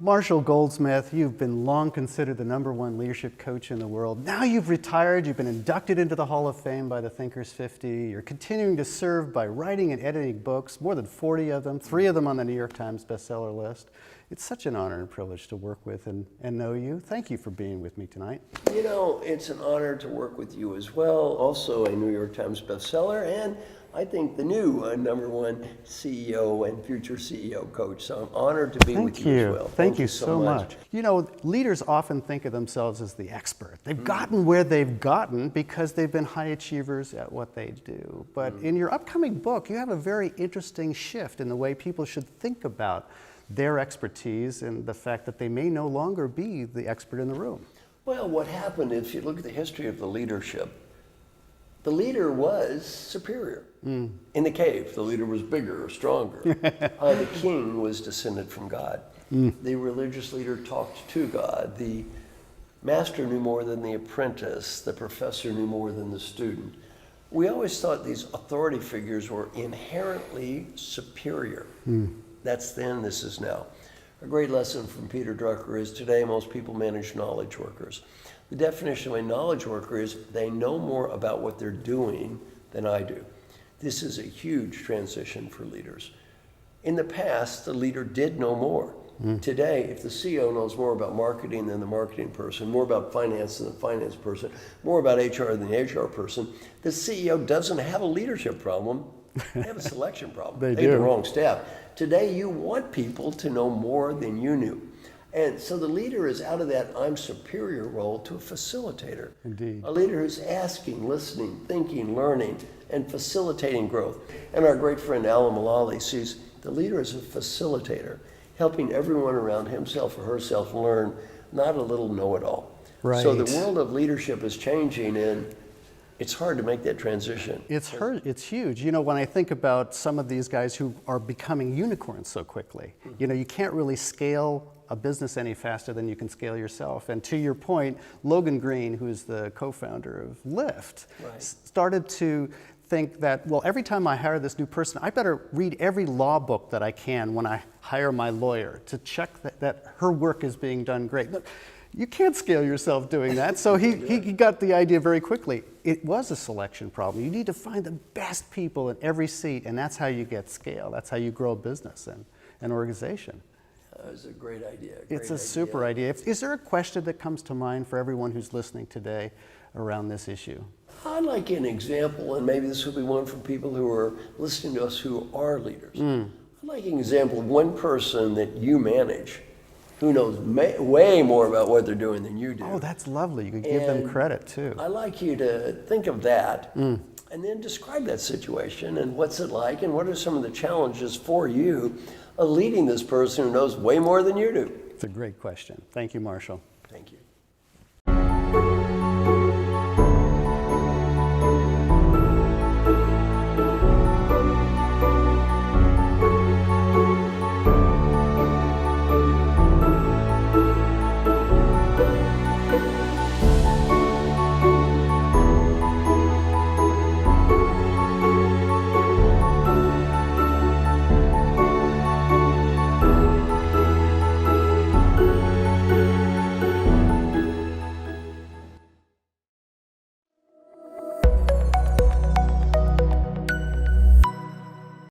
Marshall Goldsmith, you've been long considered the #1 leadership coach in the world. Now you've retired, you've been inducted into the Hall of Fame by the Thinkers 50. You're continuing to serve by writing and editing books, more than 40 of them, 3 of them on the New York Times bestseller list. It's such an honor and privilege to work with and know you. Thank you for being with me tonight. You know, it's an honor to work with you as well. Also a New York Times bestseller, and I think the new #1 CEO and future CEO coach. So I'm honored to be with you as well. Thank you so much. You know, leaders often think of themselves as the expert. They've gotten where they've gotten because they've been high achievers at what they do. But in your upcoming book, you have a very interesting shift in the way people should think about their expertise and the fact that they may no longer be the expert in the room. Well, what happened, if you look at the history of the leadership, the leader was superior. In the cave, the leader was bigger or stronger. The king was descended from God. The religious leader talked to God. The master knew more than the apprentice. The professor knew more than the student. We always thought these authority figures were inherently superior. That's then, this is now. A great lesson from Peter Drucker is today most people manage knowledge workers. The definition of a knowledge worker is they know more about what they're doing than I do. This is a huge transition for leaders. In the past, the leader did know more. Today, if the CEO knows more about marketing than the marketing person, more about finance than the finance person, more about HR than the HR person, the CEO doesn't have a leadership problem. They have a selection problem. They have the wrong staff. Today, you want people to know more than you knew. And so the leader is out of that I'm superior role to a facilitator. Indeed. A leader who's asking, listening, thinking, learning, and facilitating growth. And our great friend Alan MULALLY sees the leader as a facilitator, helping everyone around himself or herself learn, not a little know-it-all. Right. So the world of leadership is changing, and it's hard to make that transition. It's huge. You know, when I think about some of these guys who are becoming unicorns so quickly, you know, you can't really scale a business any faster than you can scale yourself. And to your point, Logan Green, who's the co-founder of Lyft, started to think that, well, every time I hire this new person, I better read every law book that I can when I hire my lawyer to check that her work is being done great. Look, you can't scale yourself doing that. So he got the idea very quickly. It was a selection problem. You need to find the best people in every seat, and that's how you get scale. That's how you grow a business and an organization. That was a great idea. It's a super idea. Is there a question that comes to mind for everyone who's listening today around this issue? I'd like an example, and maybe this will be one for people who are listening to us who are leaders. I'd like an example of one person that you manage who knows way more about what they're doing than you do. Oh, that's lovely. You could give them credit, too. I'd like you to think of that and then describe that situation and what's it like and what are some of the challenges for you of leading this person who knows way more than you do. It's a great question. Thank you, Marshall. Thank you.